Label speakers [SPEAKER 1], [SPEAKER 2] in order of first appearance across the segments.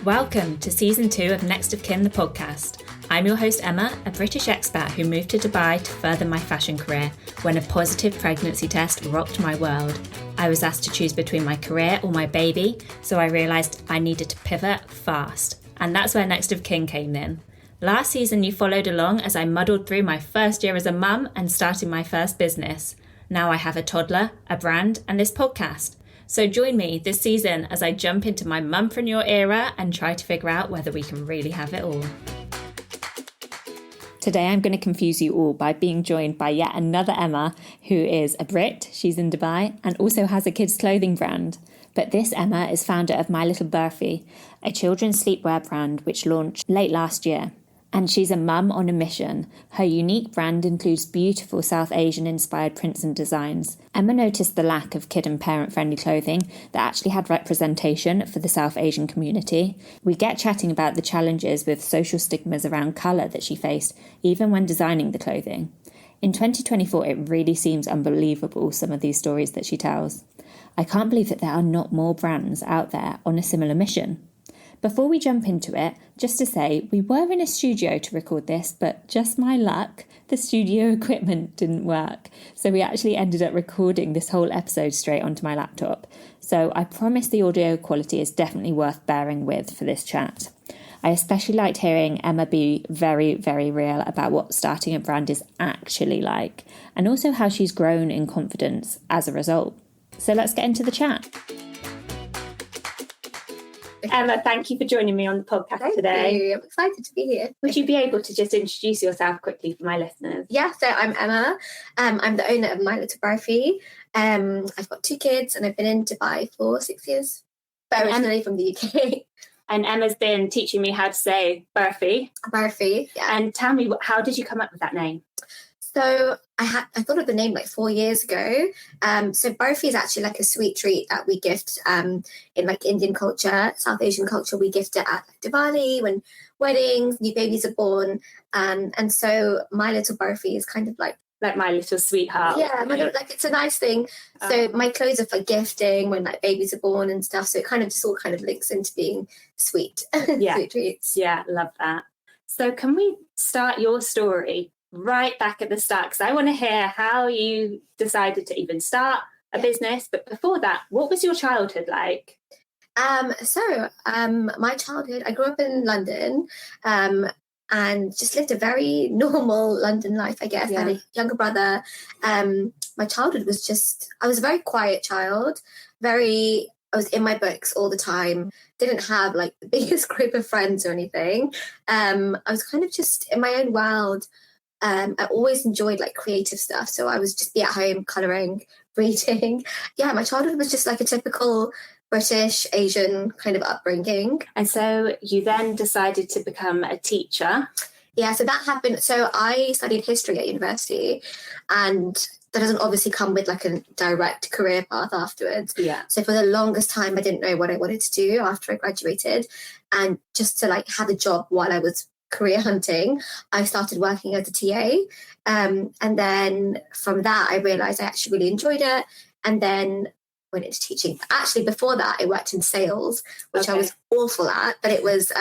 [SPEAKER 1] Welcome to Season 2 of Next of Kin, the podcast. I'm your host Emma, a British expat who moved to Dubai to further my fashion career when a positive pregnancy test rocked my world. I was asked to choose between my career or my baby, so I realised I needed to pivot fast. And that's where Next of Kin came in. Last season you followed along as I muddled through my first year as a mum and starting my first business. Now I have a toddler, a brand, and this podcast. So join me this season as I jump into my Mumpreneur era and try to figure out whether we can really have it all. Today I'm going to confuse you all by being joined by yet another Emma who is a Brit, she's in Dubai, and also has a kids' clothing brand. But this Emma is founder of My Little Barfi, a children's sleepwear brand which launched late last year. And she's a mum on a mission. Her unique brand includes beautiful South Asian-inspired prints and designs. Emma noticed the lack of kid and parent-friendly clothing that actually had representation for the South Asian community. We get chatting about the challenges with social stigmas around colour that she faced, even when designing the clothing. In 2024, it really seems unbelievable, some of these stories that she tells. I can't believe that there are not more brands out there on a similar mission. Before we jump into it, just to say, we were in a studio to record this, but just my luck, the studio equipment didn't work. So we actually ended up recording this whole episode straight onto my laptop. So I promise the audio quality is definitely worth bearing with for this chat. I especially liked hearing Emma be very, very real about what starting a brand is actually like, and also how she's grown in confidence as a result. So let's get into the chat. Emma, thank you for joining me on the podcast today.
[SPEAKER 2] Thank you. I'm excited to be here.
[SPEAKER 1] Would you be able to just introduce yourself quickly for my listeners?
[SPEAKER 2] Yeah, so I'm Emma. I'm the owner of My Little Barfi. I've got 2 kids and I've been in Dubai for 6 years, but originally from the UK.
[SPEAKER 1] And Emma's been teaching me how to say Barfi.
[SPEAKER 2] Barfi, yeah.
[SPEAKER 1] And tell me, how did you come up with that name?
[SPEAKER 2] So I thought of the name like 4 years ago. So Barfi is actually like a sweet treat that we gift in like Indian culture, South Asian culture. We gift it at like Diwali when weddings, new babies are born. And so My Little Barfi is kind of like
[SPEAKER 1] my little sweetheart.
[SPEAKER 2] Yeah, like it's a nice thing. So my clothes are for gifting when like babies are born and stuff. So it kind of just all kind of links into being sweet,
[SPEAKER 1] Yeah.
[SPEAKER 2] sweet treats.
[SPEAKER 1] Yeah, love that. So can we start your story right back at the start? Because I want to hear how you decided to even start a business. But before that, what was your childhood like?
[SPEAKER 2] My childhood, I grew up in London and just lived a very normal London life, I guess.
[SPEAKER 1] Yeah.
[SPEAKER 2] I had a younger brother. My childhood was I was a very quiet child, I was in my books all the time, didn't have like the biggest group of friends or anything. I was kind of just in my own world. I always enjoyed like creative stuff. So I was just be at home colouring, reading. Yeah, my childhood was just like a typical British Asian kind of upbringing.
[SPEAKER 1] And so you then decided to become a teacher.
[SPEAKER 2] Yeah, so that happened. So I studied history at university, and that doesn't obviously come with like a direct career path afterwards.
[SPEAKER 1] Yeah.
[SPEAKER 2] So for the longest time, I didn't know what I wanted to do after I graduated. And just to like have a job while I was career hunting, I started working as a TA. And then from that, I realised I actually really enjoyed it. And then went into teaching. Actually, before that, I worked in sales, which I was awful at, but it was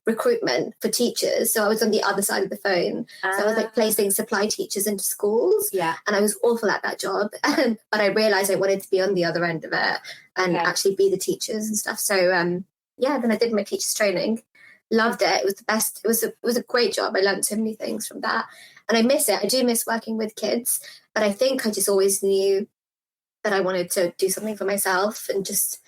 [SPEAKER 2] recruitment for teachers. So I was on the other side of the phone. So I was like placing supply teachers into schools.
[SPEAKER 1] Yeah.
[SPEAKER 2] And I was awful at that job. But I realised I wanted to be on the other end of it and actually be the teachers and stuff. So then I did my teacher's training. Loved it. It was the best. It was a great job. I learned so many things from that. And I miss it. I do miss working with kids. But I think I just always knew that I wanted to do something for myself, and just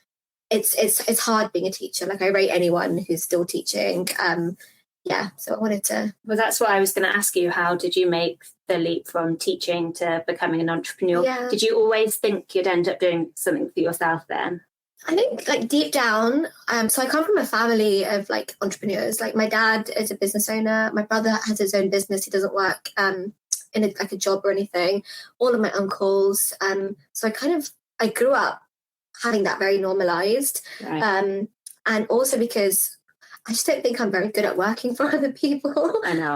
[SPEAKER 2] it's hard being a teacher. Like I rate anyone who's still teaching. So I wanted to.
[SPEAKER 1] Well, that's what I was going to ask you. How did you make the leap from teaching to becoming an entrepreneur?
[SPEAKER 2] Yeah.
[SPEAKER 1] Did you always think you'd end up doing something for yourself then?
[SPEAKER 2] I think like deep down, so I come from a family of like entrepreneurs. Like my dad is a business owner. My brother has his own business. He doesn't work in a job or anything. All of my uncles. So I grew up having that very normalized.
[SPEAKER 1] Right.
[SPEAKER 2] And also because I just don't think I'm very good at working for other people.
[SPEAKER 1] I know.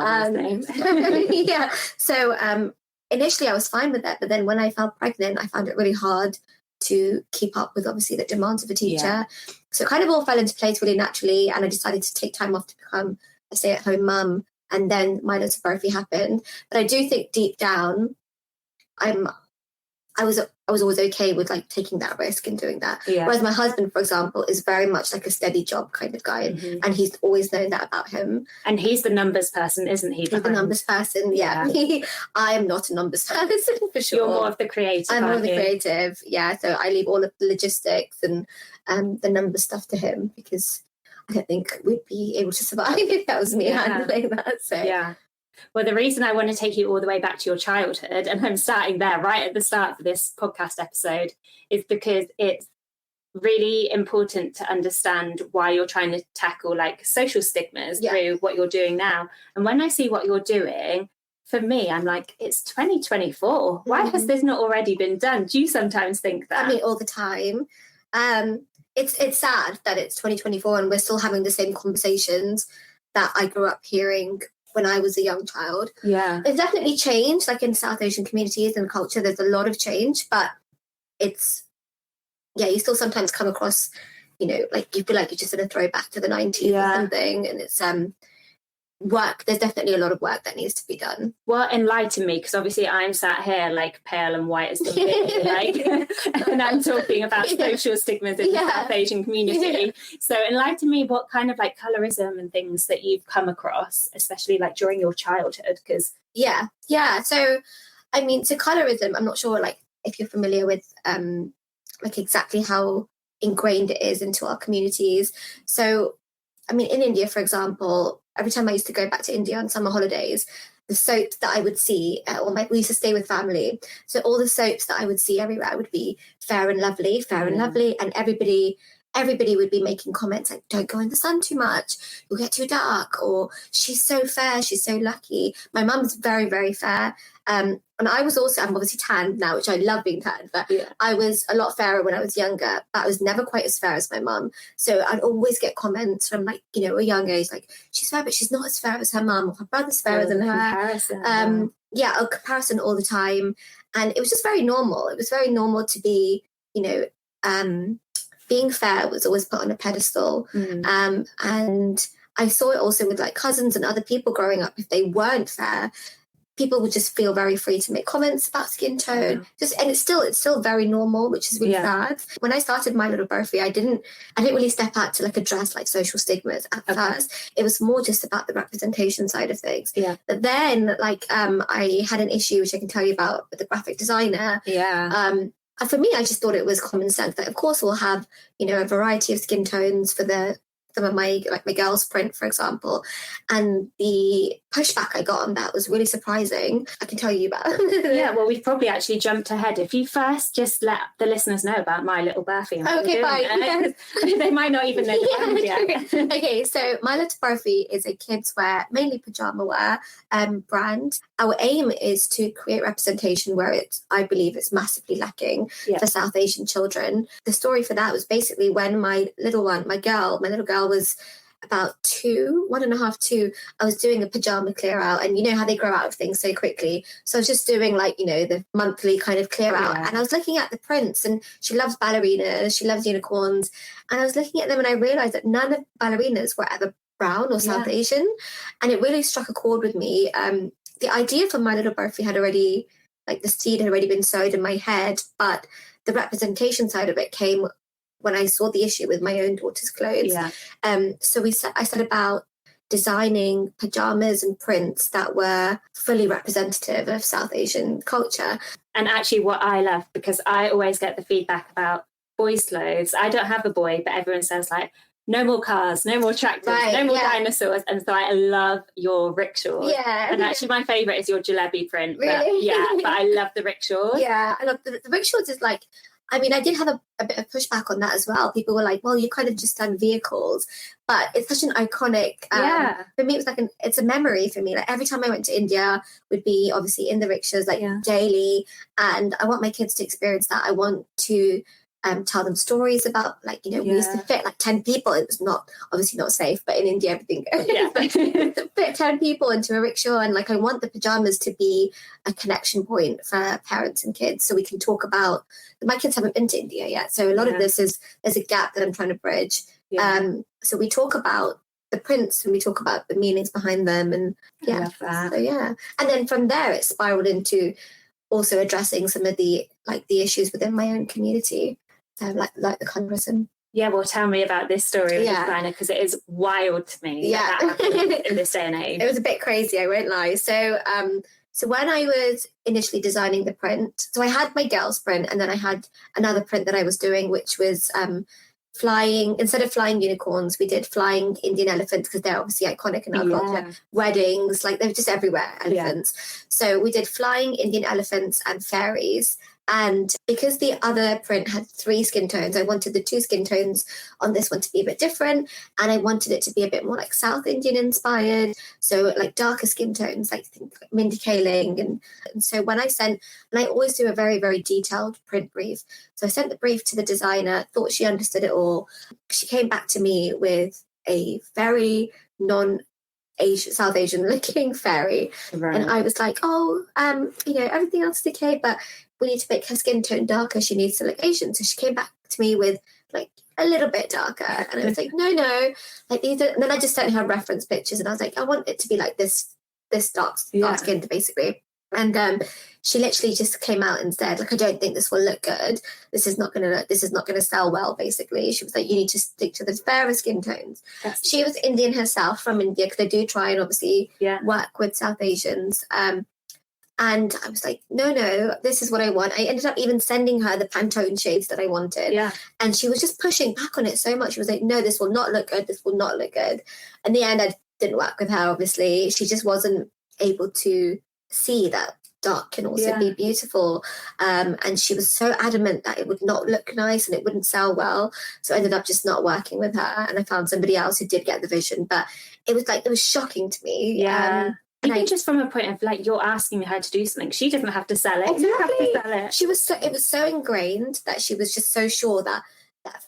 [SPEAKER 2] Yeah. So initially I was fine with it, but then when I fell pregnant, I found it really hard to keep up with obviously the demands of a teacher. So it kind of all fell into place really naturally, and I decided to take time off to become a stay-at-home mum, and then my little Barfi happened. But I do think deep down I was always okay with like taking that risk and doing that. Whereas my husband, for example, is very much like a steady job kind of guy, and he's always known that about him.
[SPEAKER 3] And he's the numbers person, isn't he?
[SPEAKER 2] He's the numbers person, yeah. I am not a numbers person for sure.
[SPEAKER 3] You're more of the creative.
[SPEAKER 2] I'm more of the creative, yeah. So I leave all of the logistics and the numbers stuff to him, because I don't think we'd be able to survive if that was me handling that. So
[SPEAKER 3] yeah. Well, the reason I want to take you all the way back to your childhood, and I'm starting there right at the start for this podcast episode, is because it's really important to understand why you're trying to tackle like social stigmas through what you're doing now. And when I see what you're doing, for me, I'm like, it's 2024. Why has this not already been done? Do you sometimes think that?
[SPEAKER 2] I mean, all the time. It's sad that it's 2024 and we're still having the same conversations that I grew up hearing when I was a young child.
[SPEAKER 3] Yeah.
[SPEAKER 2] It's definitely changed, like in South Asian communities and culture, there's a lot of change, but it's, you still sometimes come across, like you feel like you're just in a throwback to the 90s or something. And it's work. There's definitely a lot of work that needs to be done.
[SPEAKER 3] Well, enlighten me, because obviously I'm sat here like pale and white as the bit, like, and I'm talking about social stigmas in the South Asian community. So enlighten me what kind of like colourism and things that you've come across, especially like during your childhood, because
[SPEAKER 2] So I mean, so colourism, I'm not sure like if you're familiar with like exactly how ingrained it is into our communities. So I mean, in India, for example, every time I used to go back to India on summer holidays, the soaps that I would see, we used to stay with family. So all the soaps that I would see everywhere would be Fair and Lovely, and everybody would be making comments like, don't go in the sun too much, you'll get too dark, or she's so fair, she's so lucky. My mum's very, very fair. And I was also, I'm obviously tan now, which I love being tan, but I was a lot fairer when I was younger, but I was never quite as fair as my mum. So I'd always get comments from like, a young age, like, she's fair, but she's not as fair as her mum, or her brother's fairer than her. A comparison all the time. And it was just very normal. It was very normal to be, being fair was always put on a pedestal. And I saw it also with like cousins and other people growing up. If they weren't fair, people would just feel very free to make comments about skin tone. And it's still very normal, which is really sad. When I started My Little Barfi, I didn't really step out to like address like social stigmas at first. It was more just about the representation side of things. But then like I had an issue, which I can tell you about, with the graphic designer. And for me, I just thought it was common sense that, of course, we'll have, a variety of skin tones for some of my girls' print, for example. And the pushback I got on that was really surprising. I can tell you about.
[SPEAKER 3] Well, we've probably actually jumped ahead. If you first just let the listeners know about My Little Barfi.
[SPEAKER 2] Okay, fine.
[SPEAKER 3] They might not even know the brand yet.
[SPEAKER 2] Okay, so My Little Barfi is a kids' wear, mainly pajama wear brand. Our aim is to create representation where I believe it's massively lacking for South Asian children. The story for that was basically when my little girl was about 1.5, 2, I was doing a pajama clear out, and you know how they grow out of things so quickly. So I was just doing like, the monthly kind of clear out, and I was looking at the prints, and she loves ballerinas, she loves unicorns. And I was looking at them and I realized that none of ballerinas were ever brown or South Asian. And it really struck a chord with me. The idea for My Little Barfi the seed had already been sowed in my head, but the representation side of it came when I saw the issue with my own daughter's clothes. So I set about designing pajamas and prints that were fully representative of South Asian culture.
[SPEAKER 3] And actually what I love, because I always get the feedback about boys' clothes. I don't have a boy, but everyone says like, no more cars, no more tractors, no more dinosaurs. And so I love your rickshaws. And actually my favourite is your jalebi print.
[SPEAKER 2] Really?
[SPEAKER 3] But I love the rickshaws.
[SPEAKER 2] Yeah, I love the rickshaws. Is like, I mean, I did have a bit of pushback on that as well. People were like, well, you kind of just done vehicles. But it's such an iconic, for me, it was it's a memory for me. Like every time I went to India, would be obviously in the rickshaws, daily. And I want my kids to experience that. I want to tell them stories about, like, we used to fit like 10 people. It was obviously not safe, but in India everything goes. To fit 10 people into a rickshaw, and like I want the pajamas to be a connection point for parents and kids, so we can talk about. My kids haven't been to India yet, so a lot of this there's a gap that I'm trying to bridge. So we talk about the prints and we talk about the meanings behind them, and
[SPEAKER 3] I love that.
[SPEAKER 2] So and then from there it spiraled into also addressing some of the issues within my own community, like the colourism.
[SPEAKER 3] Yeah, well, tell me about this story of the designer, because it is wild to me that happened in this day and age.
[SPEAKER 2] It was a bit crazy, I won't lie. So when I was initially designing the print, so I had my girls print, and then I had another print that I was doing, which was instead of flying unicorns, we did flying Indian elephants, because they're obviously iconic in our culture. Weddings, like they're just everywhere, elephants. So we did flying Indian elephants and fairies. And because the other print had 3 skin tones, I wanted the 2 skin tones on this one to be a bit different. And I wanted it to be a bit more like South Indian inspired. So like darker skin tones, like Mindy Kaling. And so when I always do a very, very detailed print brief. So I sent the brief to the designer, thought she understood it all. She came back to me with a very South Asian looking fairy. Right. And I was like, everything else is okay, but we need to make her skin tone darker. She needs to look Asian. So she came back to me with like a little bit darker. And I was like, no, like these are, and then I just sent her reference pictures, and I was like, I want it to be like this dark skinned basically. And she literally just came out and said, like, I don't think this will look good. This is not gonna sell well, basically. She was like, you need to stick to the fairer skin tones. She was Indian herself, from India, because they do try and obviously work with South Asians. And I was like, no, this is what I want. I ended up even sending her the Pantone shades that I wanted. Yeah. And she was just pushing back on it so much. She was like, no, this will not look good. This will not look good. In the end, I didn't work with her, obviously. She just wasn't able to see that dark can also be beautiful. And she was so adamant that it would not look nice and it wouldn't sell well. So I ended up just not working with her. And I found somebody else who did get the vision. But it was shocking to me.
[SPEAKER 3] Yeah. Even just from a point of like, you're asking her to do something, she doesn't have to sell it.
[SPEAKER 2] Exactly.
[SPEAKER 3] You have to sell it.
[SPEAKER 2] It was so ingrained that she was just so sure that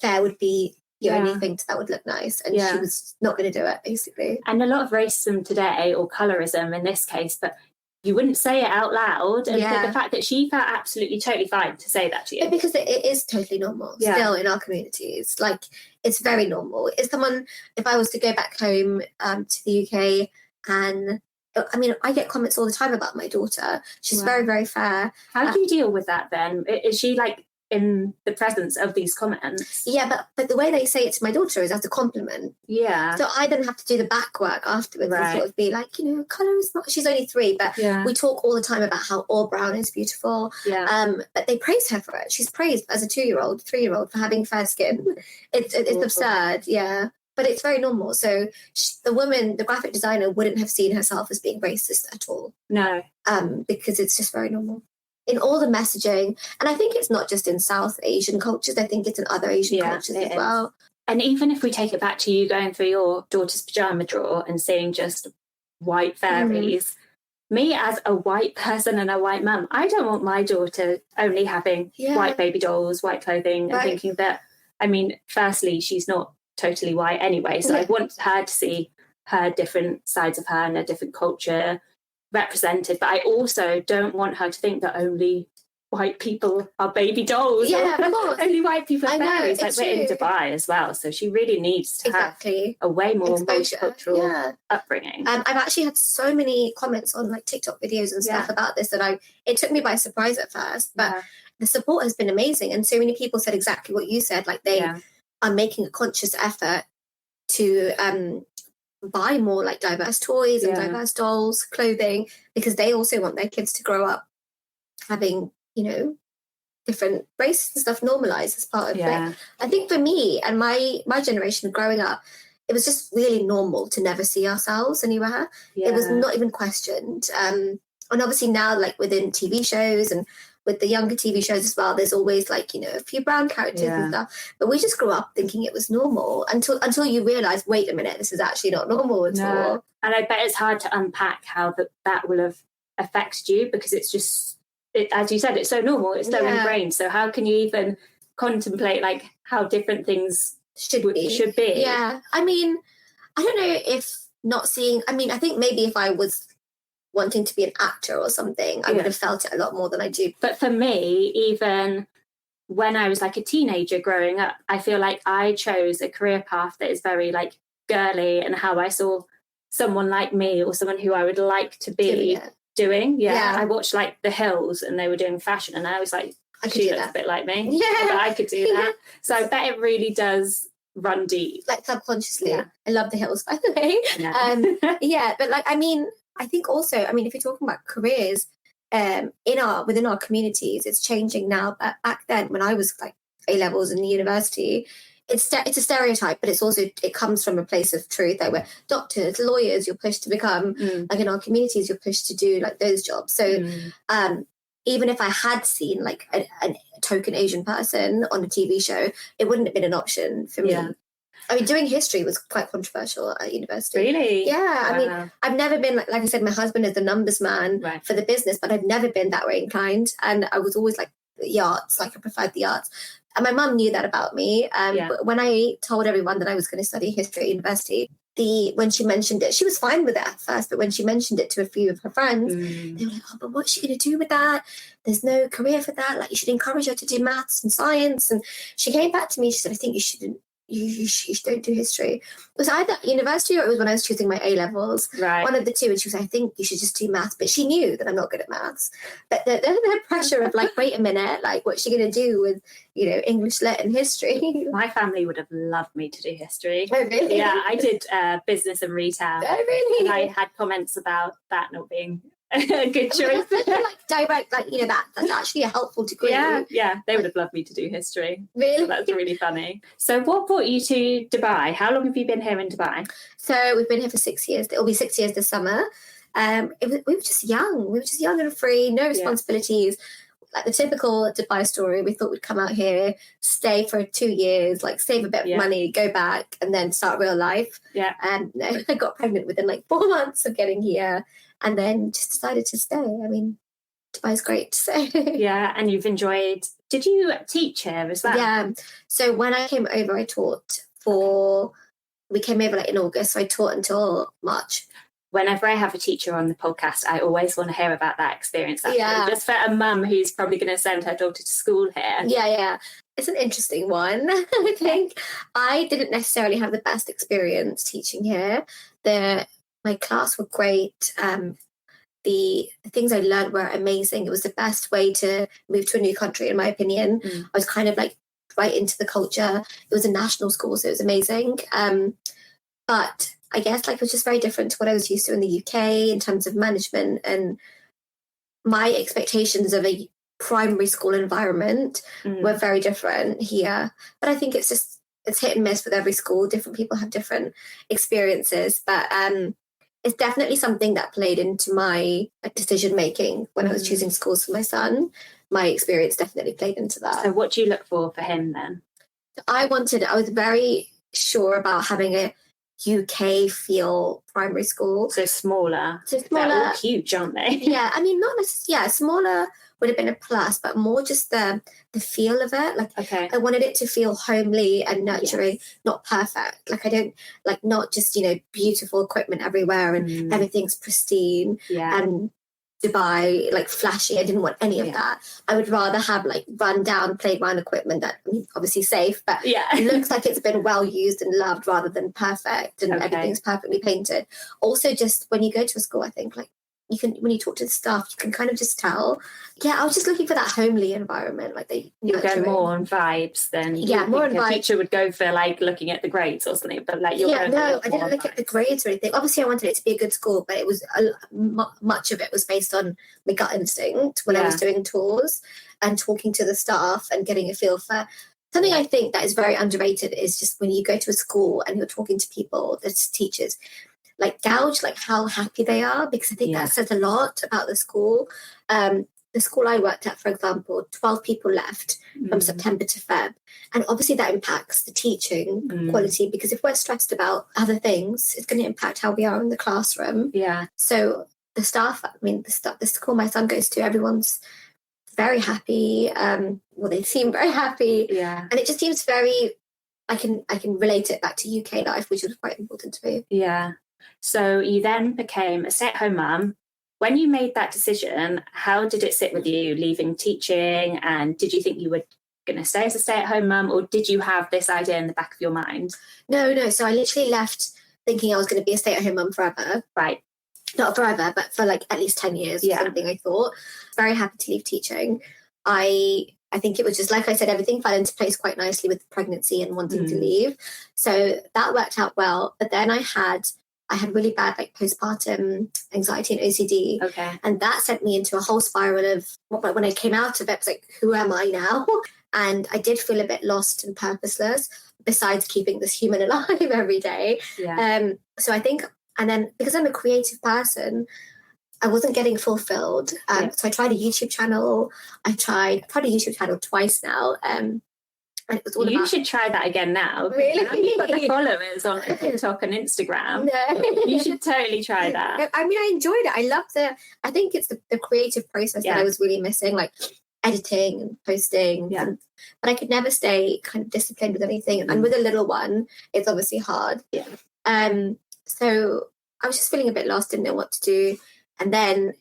[SPEAKER 2] fair would be the only thing that would look nice, and she was not going to do it, basically.
[SPEAKER 3] And a lot of racism today, or colourism in this case, but you wouldn't say it out loud. And the fact that she felt absolutely totally fine to say that to you.
[SPEAKER 2] Because it is totally normal still in our communities. Like, it's very normal. If I was to go back home to the UK, and I mean, I get comments all the time about my daughter. She's very, very fair.
[SPEAKER 3] How do you deal with that then? Is she like in the presence of these comments?
[SPEAKER 2] Yeah, but the way they say it to my daughter is as a compliment. Yeah. So I then have to do the back work afterwards and sort of be like, colour is not. She's only 3, but we talk all the time about how all brown is beautiful. Yeah. But they praise her for it. She's praised as a 2-year-old, 3-year-old for having fair skin. It's absurd. Yeah. But it's very normal. So the graphic designer, wouldn't have seen herself as being racist at all.
[SPEAKER 3] No.
[SPEAKER 2] Because it's just very normal. In all the messaging, and I think it's not just in South Asian cultures, I think it's in other Asian cultures as well.
[SPEAKER 3] And even if we take it back to you going through your daughter's pyjama drawer and seeing just white fairies, me as a white person and a white mum, I don't want my daughter only having white baby dolls, white clothing, and thinking that, I mean, firstly, she's not totally white anyway, so I want her to see her different sides of her and a different culture represented, but I also don't want her to think that only white people are baby dolls.
[SPEAKER 2] Yeah, of course.
[SPEAKER 3] Only white people are fairies. Like, we're in Dubai as well, so she really needs to have a way more multicultural upbringing.
[SPEAKER 2] I've actually had so many comments on like TikTok videos and stuff about this that it took me by surprise at first, but the support has been amazing, and so many people said exactly what you said, like they are making a conscious effort to buy more like diverse toys and diverse dolls, clothing, because they also want their kids to grow up having, different races and stuff normalized as part of it. I think for me and my generation growing up, it was just really normal to never see ourselves anywhere. It was not even questioned. And obviously now, like within TV shows and with the younger TV shows as well, there's always like, a few brown characters and stuff. But we just grew up thinking it was normal until you realise, wait a minute, this is actually not normal at all.
[SPEAKER 3] And I bet it's hard to unpack how that will have affected you, because it's just, as you said, it's so normal, it's so ingrained. So how can you even contemplate like how different things
[SPEAKER 2] should
[SPEAKER 3] be.
[SPEAKER 2] Yeah. I mean, I don't know if not seeing, I mean, I think maybe if I was wanting to be an actor or something, I would have felt it a lot more than I do.
[SPEAKER 3] But for me, even when I was like a teenager growing up, I feel like I chose a career path that is very like girly, and how I saw someone like me or someone who I would like to be doing. Yeah. I watched like The Hills and they were doing fashion, and I was like, she looks a bit like me. Yeah. I could do that. So I bet it really does run deep.
[SPEAKER 2] Like subconsciously. Yeah. I love The Hills, by the way. Yeah. But like, I mean, I think also, I mean, if you're talking about careers, within our communities, it's changing now. But back then, when I was like A-levels in the university, it's a stereotype, but it comes from a place of truth. Like we're doctors, lawyers, you're pushed to become like in our communities, you're pushed to do like those jobs. So even if I had seen like a token Asian person on a TV show, it wouldn't have been an option for me. I mean, doing history was quite controversial at university.
[SPEAKER 3] Really?
[SPEAKER 2] Yeah. Wow. I mean, I've never been, like I said, my husband is the numbers man for the business, but I've never been that way inclined. And I was always like the arts, like I preferred the arts. And my mum knew that about me. But when I told everyone that I was going to study history at university, when she mentioned it, she was fine with it at first, but when she mentioned it to a few of her friends, they were like, oh, but what's she going to do with that? There's no career for that. Like, you should encourage her to do maths and science. And she came back to me, she said, I think you shouldn't. You don't do history. It was either university or it was when I was choosing my A-levels. Right. One of the two. And she was like, I think you should just do maths. But she knew that I'm not good at maths. But the pressure of like, wait a minute, like what's she going to do with, English, Lit and history?
[SPEAKER 3] My family would have loved me to do history.
[SPEAKER 2] Oh, really?
[SPEAKER 3] Yeah, I did business and retail.
[SPEAKER 2] Oh, really?
[SPEAKER 3] And I had comments about that not being a good choice.
[SPEAKER 2] Like direct, like, that's actually a helpful degree.
[SPEAKER 3] Yeah, they would have loved me to do history.
[SPEAKER 2] Really?
[SPEAKER 3] That's really funny. So what brought you to Dubai? How long have you been here in Dubai?
[SPEAKER 2] So we've been here for 6 years. It'll be 6 years this summer. We were just young. We were just young and free, no responsibilities. Like the typical Dubai story, we thought we'd come out here, stay for 2 years, like save a bit of money, go back, and then start real life. Yeah. And I got pregnant within like 4 months of getting here, and then just decided to stay. I mean, Dubai's great. So.
[SPEAKER 3] Yeah, and you've enjoyed. Did you teach here as well?
[SPEAKER 2] Yeah. So when I came over, I taught we came over like in August, so I taught until March.
[SPEAKER 3] Whenever I have a teacher on the podcast, I always want to hear about that experience. Just for a mum who's probably going to send her daughter to school here.
[SPEAKER 2] Yeah. It's an interesting one, I think. I didn't necessarily have the best experience teaching here. My class were great. The things I learned were amazing. It was the best way to move to a new country, in my opinion. I was kind of like right into the culture. It was a national school, so it was amazing. But I guess like it was just very different to what I was used to in the UK in terms of management, and my expectations of a primary school environment were very different here. But I think it's hit and miss with every school. Different people have different experiences, but it's definitely something that played into my decision making when I was choosing schools for my son. My experience definitely played into that.
[SPEAKER 3] So what do you look for him then?
[SPEAKER 2] I was very sure about having a UK feel primary school.
[SPEAKER 3] So smaller. They're all huge, aren't they?
[SPEAKER 2] Yeah, I mean, not necessarily. Yeah, smaller would have been a plus, but more just the feel of it. Like, I wanted it to feel homely and nurturing, not perfect. Like, I don't like not just beautiful equipment everywhere and everything's pristine and Dubai like flashy. I didn't want any of that. I would rather have like run down playground equipment that obviously safe, but it looks like it's been well used and loved rather than perfect and everything's perfectly painted. Also, just when you go to a school, I think like you can, when you talk to the staff, you can kind of just tell. Yeah, I was just looking for that homely environment. Like
[SPEAKER 3] you go more on vibes than
[SPEAKER 2] more on vibes.
[SPEAKER 3] A teacher would go for like looking at the grades or something, but like I
[SPEAKER 2] didn't look at the grades or anything. Obviously, I wanted it to be a good school, but it was much of it was based on my gut instinct when I was doing tours and talking to the staff and getting a feel for. Something I think that is very underrated is just when you go to a school and you're talking to people, the teachers, like gauge like how happy they are, because I think that says a lot about the school. The school I worked at, for example, 12 people left from September to Feb. And obviously that impacts the teaching quality, because if we're stressed about other things, it's going to impact how we are in the classroom. Yeah. So the staff, I mean, the school my son goes to, everyone's very happy. Well, they seem very happy.
[SPEAKER 3] Yeah.
[SPEAKER 2] And it just seems very, I can relate it back to UK life, which was quite important to me.
[SPEAKER 3] Yeah. So you then became a stay-at-home mum. When you made that decision, how did it sit with you leaving teaching? And did you think you were going to stay as a stay-at-home mum, or did you have this idea in the back of your mind?
[SPEAKER 2] No. So I literally left thinking I was going to be a stay-at-home mum forever.
[SPEAKER 3] Right.
[SPEAKER 2] Not forever, but for like at least 10 years or something, I thought. Very happy to leave teaching. I think it was just, like I said, everything fell into place quite nicely with pregnancy and wanting to leave. So that worked out well. But then I had really bad like postpartum anxiety and OCD.
[SPEAKER 3] Okay.
[SPEAKER 2] And that sent me into a whole spiral of, when I came out of it, it was like, who am I now? And I did feel a bit lost and purposeless, besides keeping this human alive every day.
[SPEAKER 3] Yeah.
[SPEAKER 2] So I think, and then because I'm a creative person, I wasn't getting fulfilled. So I tried a YouTube channel. I tried a YouTube channel twice now. And it was all
[SPEAKER 3] you should try that again now.
[SPEAKER 2] Really?
[SPEAKER 3] Now you've got the followers on TikTok and Instagram.
[SPEAKER 2] No.
[SPEAKER 3] You should totally try that.
[SPEAKER 2] I mean, I enjoyed it. I loved I think it's the creative process that I was really missing, like editing and posting.
[SPEAKER 3] Yeah.
[SPEAKER 2] But I could never stay kind of disciplined with anything. And with a little one, it's obviously hard.
[SPEAKER 3] Yeah.
[SPEAKER 2] So I was just feeling a bit lost, didn't know what to do. And then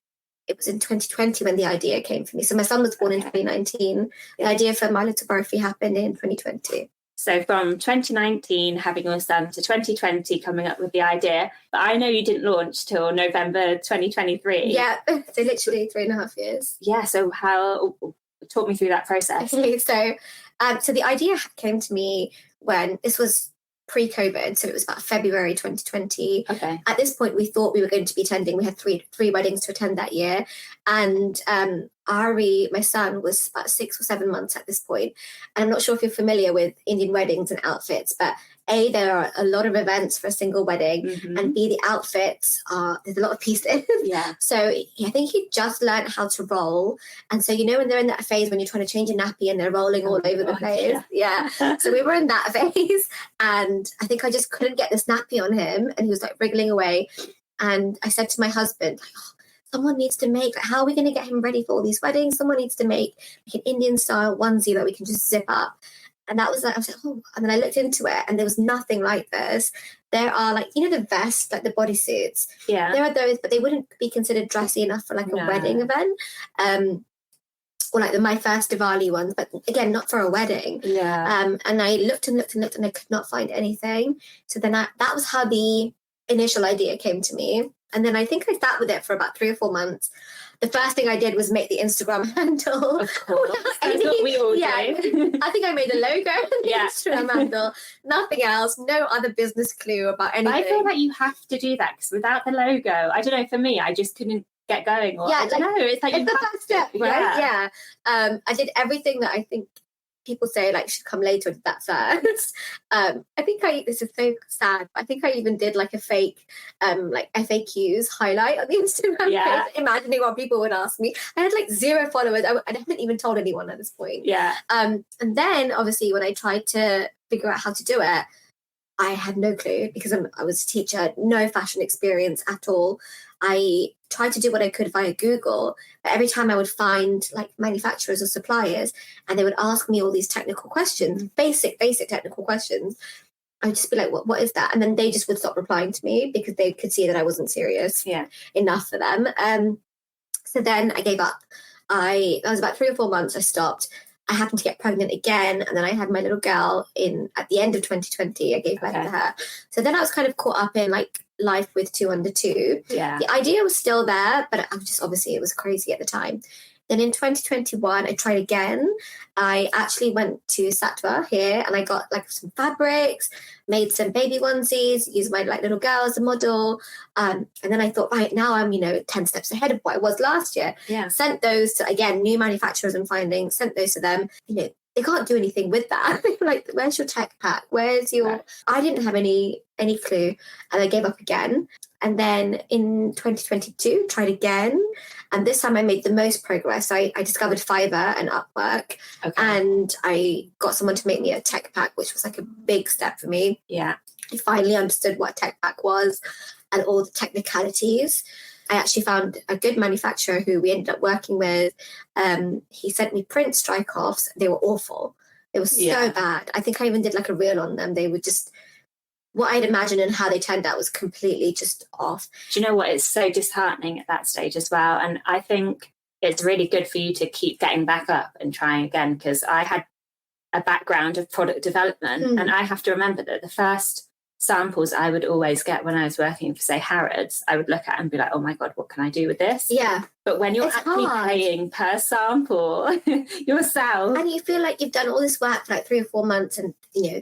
[SPEAKER 2] it was in 2020 when the idea came for me. So my son was born in 2019. The idea for My Little Barfi happened in 2020.
[SPEAKER 3] So from 2019 having your son to 2020 coming up with the idea, but I know you didn't launch till November 2023.
[SPEAKER 2] Yeah, so literally 3.5 years.
[SPEAKER 3] Yeah, so talk me through that process.
[SPEAKER 2] So the idea came to me when this was pre-COVID, so it was about February 2020.
[SPEAKER 3] Okay.
[SPEAKER 2] At this point, we thought we were going to be attending. We had three weddings to attend that year, and Ari, my son, was about 6 or 7 months at this point. And I'm not sure if you're familiar with Indian weddings and outfits, but A, there are a lot of events for a single wedding, and B, the outfits there's a lot of pieces.
[SPEAKER 3] Yeah.
[SPEAKER 2] So I think he just learned how to roll. And so, when they're in that phase when you're trying to change a nappy and they're rolling all over the place. Yeah. So we were in that phase, and I think I just couldn't get this nappy on him, and he was like wriggling away. And I said to my husband, someone needs to make, how are we going to get him ready for all these weddings? Someone needs to make like an Indian style onesie that we can just zip up. And that was like, I was like, oh, and then I looked into it and there was nothing like this. There are like, the vests, like the bodysuits.
[SPEAKER 3] Yeah.
[SPEAKER 2] There are those, but they wouldn't be considered dressy enough for like a wedding event. Or like my first Diwali ones, but again, not for a wedding.
[SPEAKER 3] Yeah.
[SPEAKER 2] And I looked and looked and looked and I could not find anything. So then that was how the initial idea came to me. And then I think I sat with it for about 3 or 4 months. The first thing I did was make the Instagram handle.
[SPEAKER 3] Of course. That's what we all do.
[SPEAKER 2] I think I made a logo and the Instagram handle. Nothing else. No other business clue about anything.
[SPEAKER 3] I feel like you have to do that because without the logo, I don't know, for me, I just couldn't get going. Or, I don't know. It's like
[SPEAKER 2] it's the first step, right?
[SPEAKER 3] Yeah.
[SPEAKER 2] I did everything that I think people say like should come later with that first. I think this is so sad, but I think I even did like a fake like FAQs highlight on the Instagram page, imagining what people would ask me. I had like 0 followers. I hadn't even told anyone at this point. And then obviously when I tried to figure out how to do it, I had no clue because I was a teacher, no fashion experience at all. I tried to do what I could via Google, but every time I would find like manufacturers or suppliers and they would ask me all these technical questions, basic technical questions, I would just be like, what is that? And then they just would stop replying to me because they could see that I wasn't serious enough for them. So then I gave up. That was about 3 or 4 months I stopped. I happened to get pregnant again, and then I had my little girl at the end of 2020. I gave birth to her. So then I was kind of caught up in like life with 2 under 2.
[SPEAKER 3] Yeah.
[SPEAKER 2] The idea was still there, but I was just, obviously it was crazy at the time. Then in 2021, I tried again. I actually went to Satwa here and I got like some fabrics, made some baby onesies, used my like little girl as a model. And then I thought, right, now I'm, 10 steps ahead of what I was last year.
[SPEAKER 3] Yeah.
[SPEAKER 2] Sent those to, again, new manufacturers and findings, sent those to them. They can't do anything with that. They were like, where's your tech pack? Where's your... Right. I didn't have any clue. And I gave up again. And then in 2022, tried again. And this time I made the most progress. I discovered Fiverr and Upwork. And I got someone to make me a tech pack, which was like a big step for me.
[SPEAKER 3] Yeah.
[SPEAKER 2] I finally understood what a tech pack was and all the technicalities. I actually found a good manufacturer who we ended up working with. He sent me print strike-offs. They were awful. They were so bad. I think I even did like a reel on them. They were just, what I'd imagined and how they turned out was completely just off.
[SPEAKER 3] Do you know what? It's so disheartening at that stage as well. And I think it's really good for you to keep getting back up and trying again, because I had a background of product development, and I have to remember that the first samples I would always get when I was working for, say, Harrods, I would look at and be like, oh my God, what can I do with this?
[SPEAKER 2] Yeah.
[SPEAKER 3] But when you're
[SPEAKER 2] It's
[SPEAKER 3] actually
[SPEAKER 2] hard.
[SPEAKER 3] paying per sample yourself.
[SPEAKER 2] And you feel like you've done all this work for like 3 or 4 months, and, you know,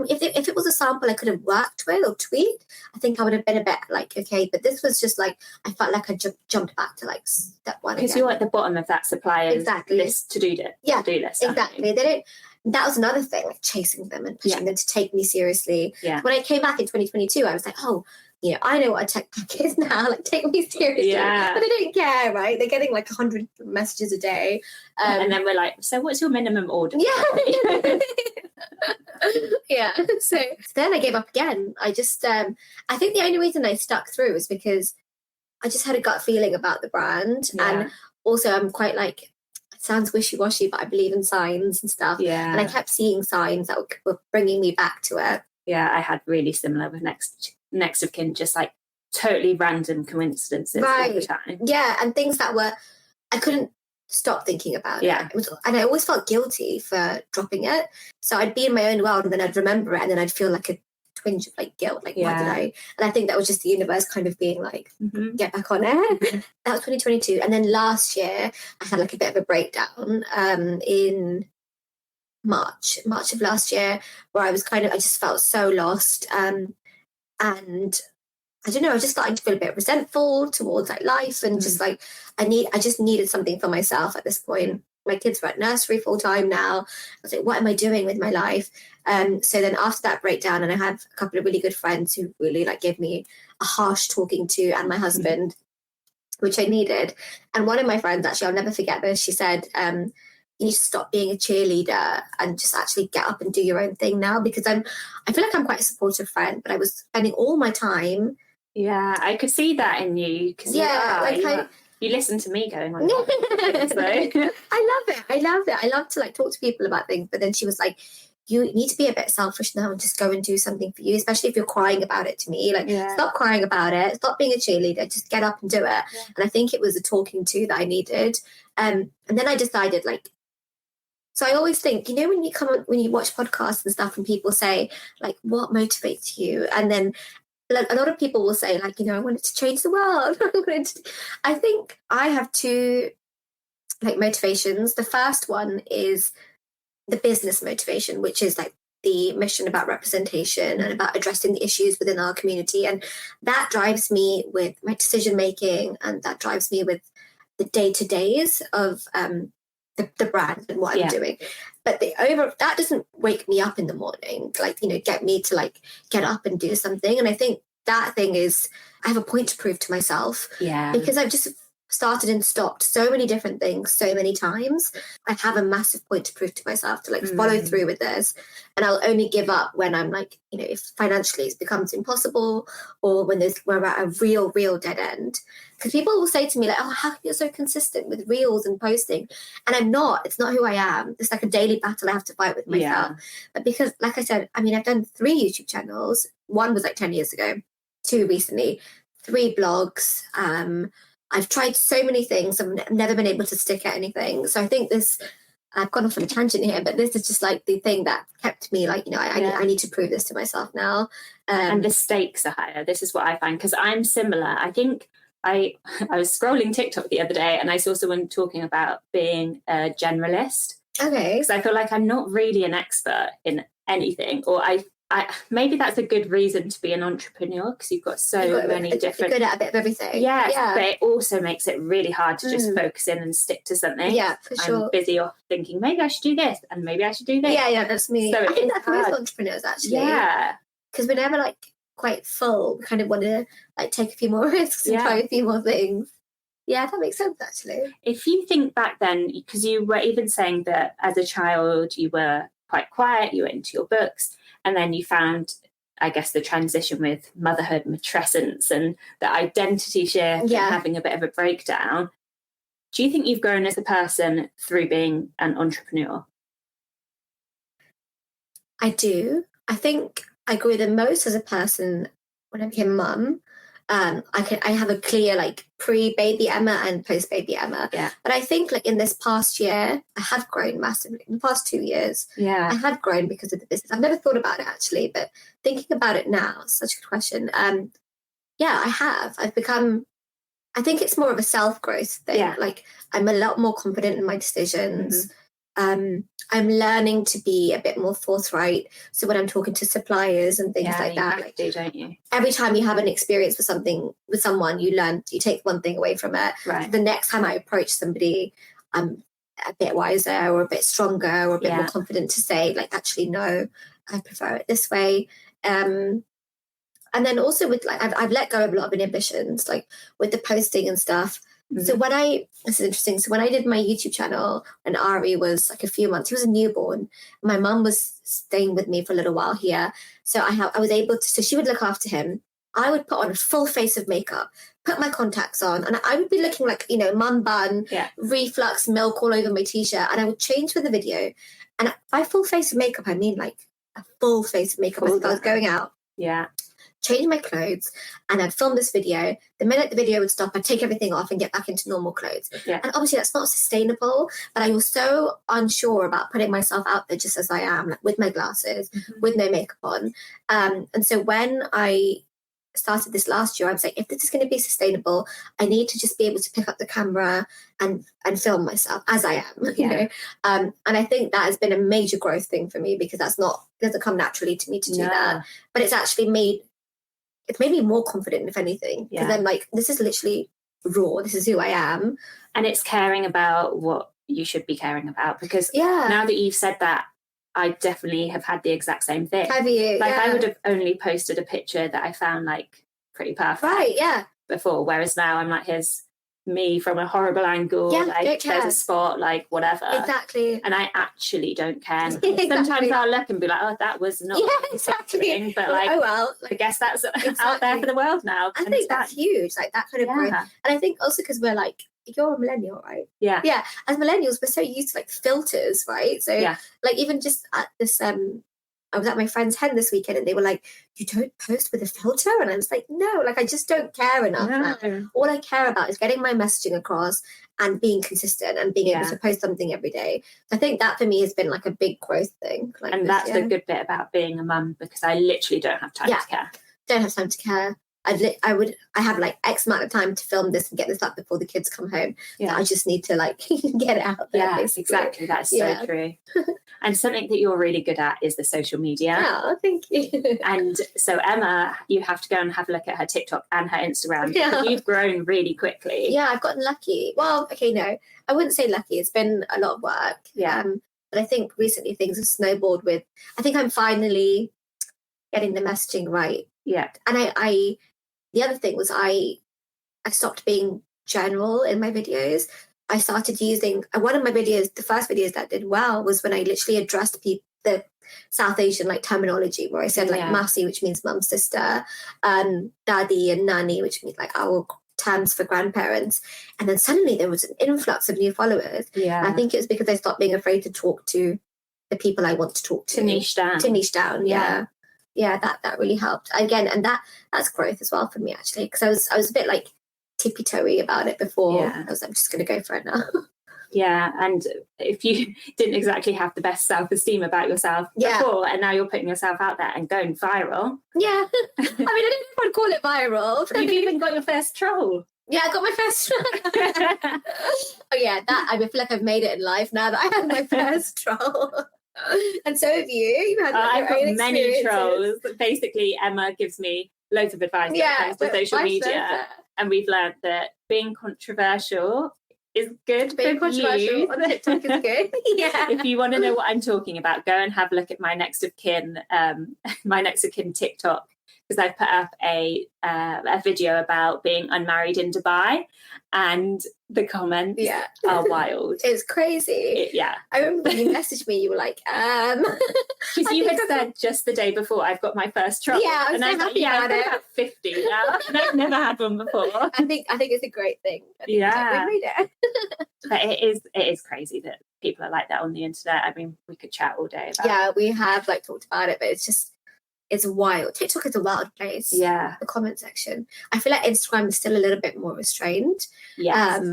[SPEAKER 2] if it was a sample I could have worked with or tweaked, I think I would have been a bit like, okay, but this was just like, I felt like I jumped back to like step one.
[SPEAKER 3] Because you're at the bottom of that supplier's list, to-do list.
[SPEAKER 2] Exactly. They don't. That was another thing, like chasing them and pushing them to take me seriously.
[SPEAKER 3] Yeah.
[SPEAKER 2] When I came back in 2022, I was like, oh, you know, I know what a tech pack is now. Like, take me seriously.
[SPEAKER 3] Yeah.
[SPEAKER 2] But they don't care, right? They're getting like 100 messages a day.
[SPEAKER 3] And then we're like, so what's your minimum order?
[SPEAKER 2] Yeah. Yeah. So then I gave up again. I just, I think the only reason I stuck through was because I just had a gut feeling about the brand.
[SPEAKER 3] Yeah.
[SPEAKER 2] And also I'm quite like, sounds wishy-washy, but I believe in signs and stuff.
[SPEAKER 3] Yeah.
[SPEAKER 2] And I kept seeing signs that were bringing me back to it.
[SPEAKER 3] Yeah, I had really similar with next of kin, just like totally random coincidences all the time.
[SPEAKER 2] Yeah, and things that were, I couldn't stop thinking about it. And I always felt guilty for dropping it. So I'd be in my own world, and then I'd remember it, and then I'd feel like a twinge of like guilt, like why did I? And I think that was just the universe kind of being like, get back on it. That was 2022. And then last year I had like a bit of a breakdown in March of last year, where I just felt so lost, and I don't know, I was just starting to feel a bit resentful towards like life, and just like I just needed something for myself at this point. My kids were at nursery full time now. I was like, what am I doing with my life? So then after that breakdown, and I had a couple of really good friends who really like gave me a harsh talking to, and my husband, which I needed. And one of my friends, actually, I'll never forget this, she said, you need to stop being a cheerleader and just actually get up and do your own thing now, because I feel like I'm quite a supportive friend, but I was spending all my time.
[SPEAKER 3] Yeah, I could see that in you. You listen to me going on. So.
[SPEAKER 2] I love it. I love to like talk to people about things. But then she was like, you need to be a bit selfish now and just go and do something for you, especially if you're crying about it to me. Like, stop crying about it. Stop being a cheerleader. Just get up and do it. Yeah. And I think it was a talking to that I needed. And then I decided, like, so I always think, you know, when you watch podcasts and stuff and people say, like, what motivates you? And then a lot of people will say, like, you know, I wanted to change the world. I think I have two, like, motivations. The first one is the business motivation, which is like the mission about representation and about addressing the issues within our community. And that drives me with my decision making, and that drives me with the day-to-days of the brand and what I'm doing. But that doesn't wake me up in the morning, like, you know, get me to like get up and do something. And I think that thing is, I have a point to prove to myself, because I've just started and stopped so many different things so many times. I have a massive point to prove to myself to like follow through with this. And I'll only give up when I'm like, you know, if financially it becomes impossible, or when we're at a real dead end. Because people will say to me like, oh, how come you're so consistent with reels and posting? And I'm not. It's not who I am. It's like a daily battle I have to fight with myself. But because, like I said, I mean, I've done 3 YouTube channels. One was like 10 years ago, 2 recently, 3 blogs. I've tried so many things. I've never been able to stick at anything. So I think I've gone off on a tangent here, but this is just like the thing that kept me like, you know, I need to prove this to myself now.
[SPEAKER 3] And the stakes are higher. This is what I find, because I'm similar. I think I was scrolling TikTok the other day and I saw someone talking about being a generalist.
[SPEAKER 2] Okay.
[SPEAKER 3] Because I feel like I'm not really an expert in anything, or I maybe that's a good reason to be an entrepreneur, because you've got many different.
[SPEAKER 2] You're good at a bit of everything.
[SPEAKER 3] Yeah, but it also makes it really hard to just focus in and stick to something.
[SPEAKER 2] Yeah, for sure.
[SPEAKER 3] I'm busy off thinking maybe I should do this and maybe I should do this.
[SPEAKER 2] Yeah, that's me.
[SPEAKER 3] So
[SPEAKER 2] I think that's most entrepreneurs actually.
[SPEAKER 3] Yeah,
[SPEAKER 2] because we're never like quite full. We kind of want to like take a few more risks and try a few more things. Yeah, that makes sense actually.
[SPEAKER 3] If you think back then, because you were even saying that as a child you were quite quiet, you were into your books, and then you found I guess, the transition with motherhood, matrescence, and the identity shift and having a bit of a breakdown. Do you think you've grown as a person through being an entrepreneur?
[SPEAKER 2] I do. I think I grew the most as a person when I became mum. I have a clear like pre-baby Emma and post-baby Emma.
[SPEAKER 3] Yeah.
[SPEAKER 2] But I think like in this past year, I have grown massively. In the past 2 years, I had grown because of the business. I've never thought about it actually, but thinking about it now, such a good question. Yeah, I have. I've become, I think it's more of a self-growth thing.
[SPEAKER 3] Yeah.
[SPEAKER 2] Like I'm a lot more confident in my decisions. I'm learning to be a bit more forthright. So when I'm talking to suppliers and things like that,
[SPEAKER 3] like, do, don't you?
[SPEAKER 2] Every time you have an experience with something with someone, you learn, you take one thing away from it.
[SPEAKER 3] Right.
[SPEAKER 2] So the next time I approach somebody, I'm a bit wiser or a bit stronger or a bit more confident to say, like, actually, no, I prefer it this way. And then also with like, I've let go of a lot of inhibitions, like with the posting and stuff. So this is interesting. So when I did my YouTube channel and Ari was like a few months, he was a newborn. My mum was staying with me for a little while here. So I was able to, so she would look after him. I would put on a full face of makeup, put my contacts on, and I would be looking like, mum bun, reflux, milk all over my t-shirt. And I would change for the video. And by full face of makeup, I mean like a full face of makeup as if I was going out.
[SPEAKER 3] Yeah.
[SPEAKER 2] Change my clothes, and I'd film this video. The minute the video would stop, I'd take everything off and get back into normal clothes.
[SPEAKER 3] Yeah.
[SPEAKER 2] And obviously that's not sustainable, but I was so unsure about putting myself out there just as I am, like with my glasses, with no makeup on. And so when I started this last year, I was like, if this is going to be sustainable, I need to just be able to pick up the camera and film myself as I am, you know. And I think that has been a major growth thing for me, because it doesn't come naturally to me to do that. But it's actually made me more confident, if anything, because I'm like, this is literally raw. This is who I am.
[SPEAKER 3] And it's caring about what you should be caring about, because now that you've said that, I definitely have had the exact same thing.
[SPEAKER 2] Have you?
[SPEAKER 3] Like I would have only posted a picture that I found like pretty perfect.
[SPEAKER 2] Right, yeah.
[SPEAKER 3] Before, whereas now I'm like, here's me from a horrible angle, like there's a spot, like whatever.
[SPEAKER 2] Exactly.
[SPEAKER 3] And I actually don't care. Sometimes I'll look and be like, oh, that was not
[SPEAKER 2] exactly.
[SPEAKER 3] But like,
[SPEAKER 2] oh well, like,
[SPEAKER 3] I guess that's out there for the world now.
[SPEAKER 2] I think that's huge, like that kind of growth. And I think also because we're like, you're a millennial, right? Yeah. As millennials, we're so used to like filters, right? So like even just at this I was at my friend's hen this weekend and they were like, you don't post with a filter? And I was like, no, like I just don't care enough. Now. All I care about is getting my messaging across and being consistent and being able to post something every day. So I think that for me has been like a big growth thing. Like
[SPEAKER 3] and that's the good bit about being a mum, because I literally don't have time to care.
[SPEAKER 2] Don't have time to care. I have like X amount of time to film this and get this up before the kids come home. I just need to like get it out there.
[SPEAKER 3] Yeah, basically. Exactly. That's so true. And something that you're really good at is the social media.
[SPEAKER 2] Oh, thank you.
[SPEAKER 3] And so Emma, you have to go and have a look at her TikTok and her Instagram. Yeah. You've grown really quickly.
[SPEAKER 2] Yeah, I've gotten lucky. Well, okay, no, I wouldn't say lucky. It's been a lot of work.
[SPEAKER 3] Yeah.
[SPEAKER 2] But I think recently things have snowballed with, I think I'm finally getting the messaging right.
[SPEAKER 3] Yeah.
[SPEAKER 2] And the other thing was I stopped being general in my videos. I started using one of my videos, the first videos that did well was when I literally addressed the South Asian like terminology, where I said like Masi, which means mum, sister, Dadi and Nani, which means like our terms for grandparents. And then suddenly there was an influx of new followers.
[SPEAKER 3] Yeah.
[SPEAKER 2] And I think it was because I stopped being afraid to talk to the people I want to talk to.
[SPEAKER 3] To niche down.
[SPEAKER 2] Yeah, that really helped again, and that's growth as well for me actually, because I was a bit like tippy-toey about it before. I was like, I'm just going to go for it now.
[SPEAKER 3] Yeah, and if you didn't exactly have the best self-esteem about yourself before, and now you're putting yourself out there and going viral.
[SPEAKER 2] Yeah, I mean, I didn't want to call it viral.
[SPEAKER 3] You've even got your first troll.
[SPEAKER 2] Yeah, I got my first troll. Oh yeah, I feel like I've made it in life now that I had my first troll. And so have you. You had
[SPEAKER 3] I've got many trolls. Basically, Emma gives me loads of advice when it comes to social media, and we've learned that being controversial is good.
[SPEAKER 2] Being controversial on TikTok is good. Yeah.
[SPEAKER 3] If you want to know what I'm talking about, go and have a look at my next of kin TikTok. because I've put up a video about being unmarried in Dubai, and the comments are wild.
[SPEAKER 2] It's crazy. I remember when you messaged me, you were like,
[SPEAKER 3] because you had said just the day before, I've got my first trouble.
[SPEAKER 2] Yeah, I was so happy about it.
[SPEAKER 3] About 50 now, and I've never had one before.
[SPEAKER 2] I think it's a great thing. We made it.
[SPEAKER 3] But it is crazy that people are like that on the internet. I mean, we could chat all day about it.
[SPEAKER 2] Yeah, we have like talked about it, but it's wild. TikTok is a wild place.
[SPEAKER 3] Yeah.
[SPEAKER 2] The comment section. I feel like Instagram is still a little bit more restrained.
[SPEAKER 3] Yes.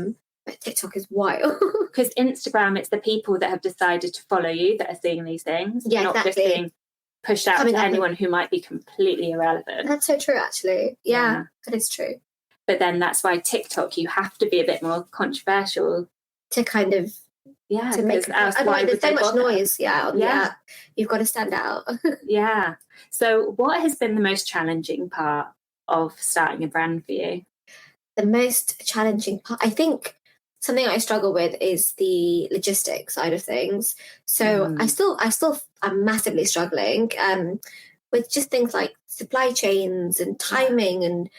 [SPEAKER 2] But TikTok is wild.
[SPEAKER 3] Because Instagram, it's the people that have decided to follow you that are seeing these things.
[SPEAKER 2] Yeah,
[SPEAKER 3] not
[SPEAKER 2] exactly.
[SPEAKER 3] Just being pushed out to anyone who might be completely irrelevant.
[SPEAKER 2] That's so true, actually. Yeah, that is true.
[SPEAKER 3] But then that's why TikTok, you have to be a bit more controversial.
[SPEAKER 2] To kind of...
[SPEAKER 3] Yeah,
[SPEAKER 2] to make
[SPEAKER 3] there's so
[SPEAKER 2] much noise, on the app. You've got to stand out.
[SPEAKER 3] Yeah. So what has been the most challenging part of starting a brand for you?
[SPEAKER 2] The most challenging part, I think something I struggle with is the logistics side of things. So I'm massively struggling with just things like supply chains and timing and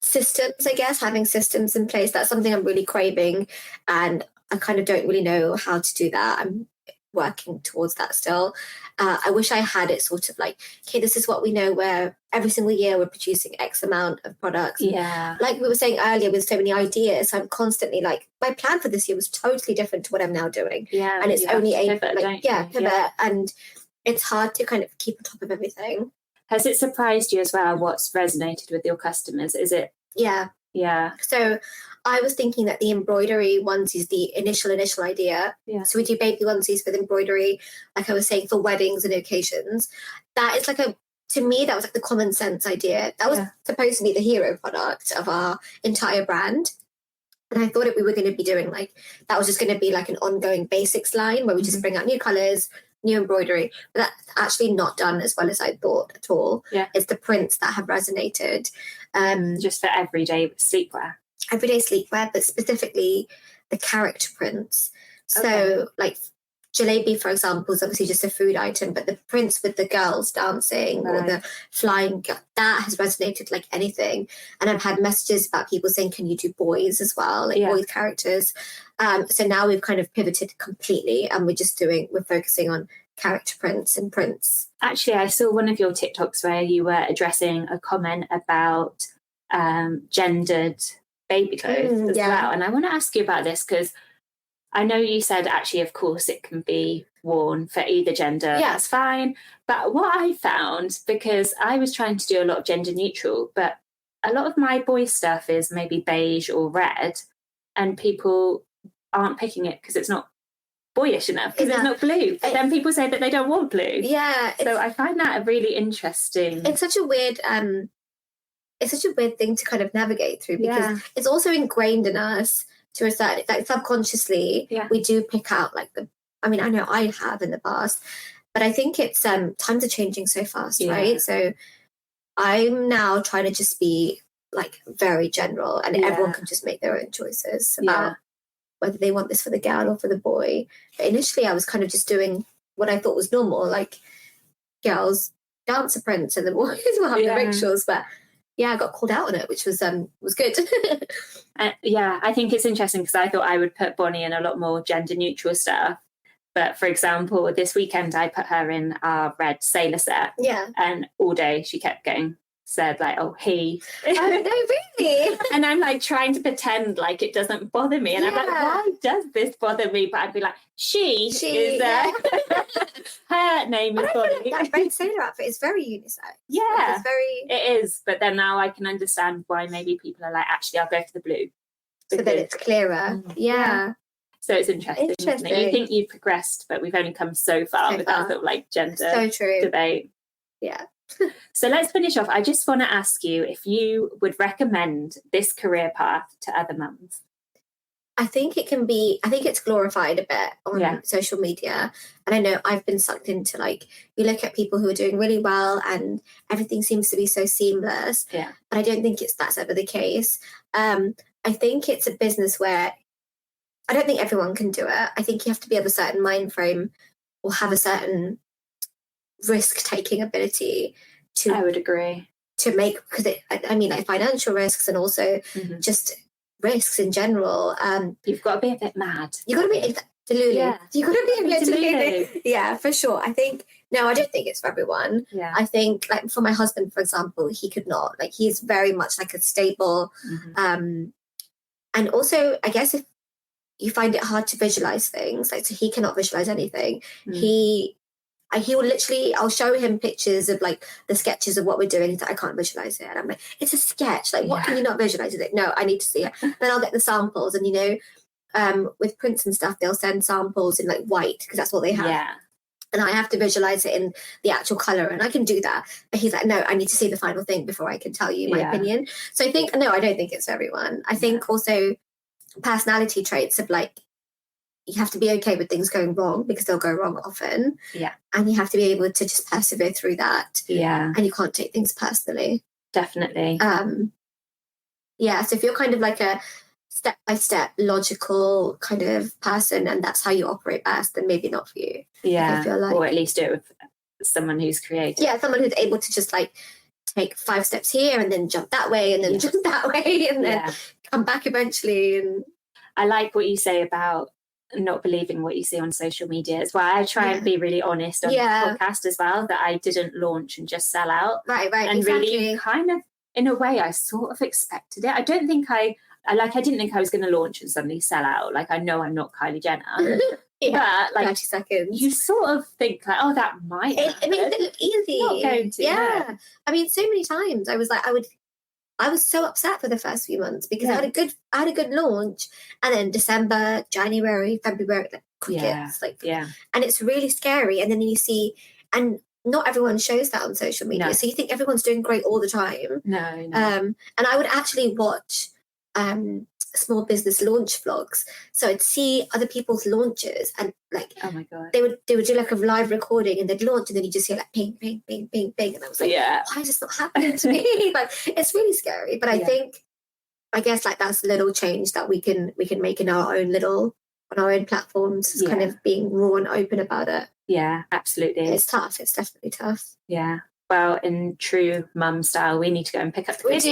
[SPEAKER 2] systems, I guess, having systems in place. That's something I'm really craving, and I kind of don't really know how to do that. I'm working towards that still. I wish I had it sort of like, okay, this is what we know, where every single year we're producing X amount of products.
[SPEAKER 3] Yeah.
[SPEAKER 2] Like we were saying earlier, with so many ideas, I'm constantly like, my plan for this year was totally different to what I'm now doing.
[SPEAKER 3] Yeah.
[SPEAKER 2] And it's only
[SPEAKER 3] pivot.
[SPEAKER 2] And it's hard to kind of keep on top of everything.
[SPEAKER 3] Has it surprised you as well what's resonated with your customers? Is it?
[SPEAKER 2] Yeah.
[SPEAKER 3] Yeah.
[SPEAKER 2] So I was thinking that the embroidery onesies, the initial idea.
[SPEAKER 3] Yeah.
[SPEAKER 2] So we do baby onesies with embroidery, like I was saying, for weddings and occasions. That is like to me, that was like the common sense idea. That was supposed to be the hero product of our entire brand. And I thought we were going to be doing that was just going to be like an ongoing basics line where we just bring out new colours, new embroidery. But that's actually not done as well as I thought at all.
[SPEAKER 3] Yeah.
[SPEAKER 2] It's the prints that have resonated.
[SPEAKER 3] Just for everyday sleepwear.
[SPEAKER 2] Everyday sleepwear, but specifically the character prints. So like jalebi, for example, is obviously just a food item, but the prints with the girls dancing or the flying, that has resonated like anything. And I've had messages about people saying, can you do boys as well, like boys characters? So now we've kind of pivoted completely, and we're focusing on character prints and prints.
[SPEAKER 3] Actually, I saw one of your TikToks where you were addressing a comment about gendered baby clothes as well. And I want to ask you about this, because I know you said actually, of course, it can be worn for either gender. Yeah. That's fine. But what I found, because I was trying to do a lot of gender neutral, but a lot of my boy stuff is maybe beige or red, and people aren't picking it because it's not boyish enough, because it's not blue. But then people say that they don't want blue.
[SPEAKER 2] Yeah.
[SPEAKER 3] So I find that a really interesting...
[SPEAKER 2] It's such a weird... it's such a weird thing to kind of navigate through, because it's also ingrained in us to a certain, like subconsciously, we do pick out I know I have in the past, but I think it's times are changing so fast, right? So I'm now trying to just be like very general, and everyone can just make their own choices about whether they want this for the girl or for the boy. But initially I was kind of just doing what I thought was normal, like girls dancer prints and the boys will have the rituals, but I got called out on it, which was good.
[SPEAKER 3] I think it's interesting, because I thought I would put Bonnie in a lot more gender neutral stuff. But for example, this weekend I put her in our red sailor set. Yeah. And all day she kept getting said like, oh, he.
[SPEAKER 2] Oh, no, really?
[SPEAKER 3] And I'm like trying to pretend like it doesn't bother me. And I'm like, why does this bother me? But I'd be like, she is her name is Bonnie.
[SPEAKER 2] That red sailor outfit is very unisex.
[SPEAKER 3] Yeah.
[SPEAKER 2] It
[SPEAKER 3] is. But then now I can understand why maybe people are like, actually, I'll go for the blue.
[SPEAKER 2] So that it's clearer. Yeah.
[SPEAKER 3] So it's interesting. Isn't it? You think you've progressed, but we've only come so far with that sort of like gender debate.
[SPEAKER 2] Yeah.
[SPEAKER 3] So let's finish off. I just want to ask you if you would recommend this career path to other mums.
[SPEAKER 2] I think it's glorified a bit on social media. And I know I've been sucked into you look at people who are doing really well and everything seems to be so seamless. Yeah. But I don't think that's ever the case. I think it's a business where I don't think everyone can do it. I think you have to be of a certain mind frame or have a certain risk-taking ability to...
[SPEAKER 3] I would agree.
[SPEAKER 2] to make, because I mean, like financial risks and also just risks in general.
[SPEAKER 3] You've got to be a bit mad.
[SPEAKER 2] You've got to be delulu.
[SPEAKER 3] Yeah.
[SPEAKER 2] You've got to be a bit
[SPEAKER 3] Delulu.
[SPEAKER 2] delulu. Yeah, for sure. I don't think it's for everyone.
[SPEAKER 3] Yeah.
[SPEAKER 2] I think, like, for my husband, for example, he could not. Like, he's very much like a stable. And also, I guess if you find it hard to visualize things, like, so he cannot visualize anything. He will literally, I'll show him pictures of like the sketches of what we're doing. He's like, I can't visualize it. And I'm like, it's a sketch. Like, what can you not visualize? He's like, no, I need to see it. Then I'll get the samples. And, you know, with prints and stuff, they'll send samples in like white because that's what they have.
[SPEAKER 3] Yeah.
[SPEAKER 2] And I have to visualize it in the actual color, and I can do that. But he's like, no, I need to see the final thing before I can tell you my opinion. So I think, no, I don't think it's for everyone. I think also personality traits of like, you have to be okay with things going wrong because they'll go wrong often.
[SPEAKER 3] Yeah.
[SPEAKER 2] And you have to be able to just persevere through that.
[SPEAKER 3] Yeah.
[SPEAKER 2] And you can't take things personally.
[SPEAKER 3] Definitely.
[SPEAKER 2] Yeah. So if you're kind of like a step-by-step logical kind of person and that's how you operate best, then maybe not for you.
[SPEAKER 3] Yeah.
[SPEAKER 2] I feel like.
[SPEAKER 3] Or at least do it with someone who's creative.
[SPEAKER 2] Yeah, someone who's able to just like take 5 steps here and then jump that way and then jump that way and then come back eventually. And
[SPEAKER 3] I like what you say about not believing what you see on social media. It's why I try and be really honest on the podcast as well, that I didn't launch and just sell out.
[SPEAKER 2] Right,
[SPEAKER 3] and
[SPEAKER 2] exactly.
[SPEAKER 3] Really kind of, in a way, I sort of expected it. I don't think I didn't think I was going to launch and suddenly sell out. Like, I know I'm not Kylie Jenner. But like
[SPEAKER 2] 30 seconds.
[SPEAKER 3] You sort of think like, oh, that might happen.
[SPEAKER 2] It makes it look easy.
[SPEAKER 3] Not going to.
[SPEAKER 2] Yeah. I mean, so many times I was like, I was so upset for the first few months because I had a good launch, and then December, January, February, like crickets, and it's really scary. And then you see, and not everyone shows that on social media, so you think everyone's doing great all the time.
[SPEAKER 3] No.
[SPEAKER 2] And I would actually watch small business launch vlogs, so I'd see other people's launches, and like,
[SPEAKER 3] oh my god,
[SPEAKER 2] they would do like a live recording and they'd launch, and then you just hear like ping ping ping ping ping, and I was like, why is this not happening to me? Like, it's really scary. But I guess like that's a little change that we can make in our own platforms, kind of being raw and open about it.
[SPEAKER 3] Yeah, absolutely.
[SPEAKER 2] It's tough. It's definitely tough.
[SPEAKER 3] Yeah. Well, in true mum style, we need to go and pick up the kids. So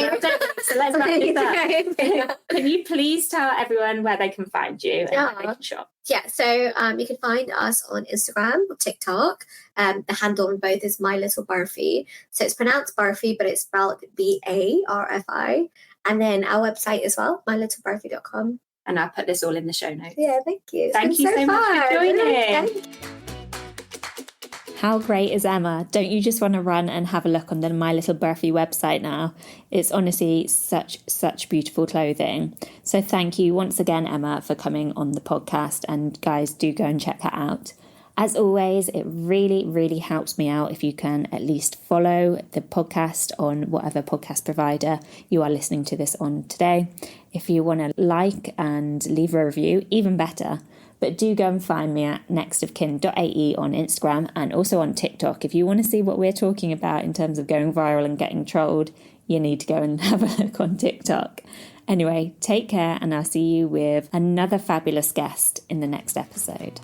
[SPEAKER 3] let's wrap this up. Can you please tell everyone where they can find you and where they can shop?
[SPEAKER 2] Yeah, so you can find us on Instagram or TikTok. The handle on both is My Little Barfi. So it's pronounced Barfi, but it's spelled BARFI. And then our website as well, mylittlebarfi.com.
[SPEAKER 3] And I'll put this all in the show notes.
[SPEAKER 2] Yeah, thank you.
[SPEAKER 3] Thank you so much for joining.
[SPEAKER 1] How great is Emma? Don't you just want to run and have a look on the My Little Barfi website now? It's honestly such beautiful clothing. So thank you once again, Emma, for coming on the podcast. And guys, do go and check her out. As always, it really, really helps me out if you can at least follow the podcast on whatever podcast provider you are listening to this on today. If you want to like and leave a review, even better. But do go and find me at nextofkin.ae on Instagram and also on TikTok. If you want to see what we're talking about in terms of going viral and getting trolled, you need to go and have a look on TikTok. Anyway, take care, and I'll see you with another fabulous guest in the next episode.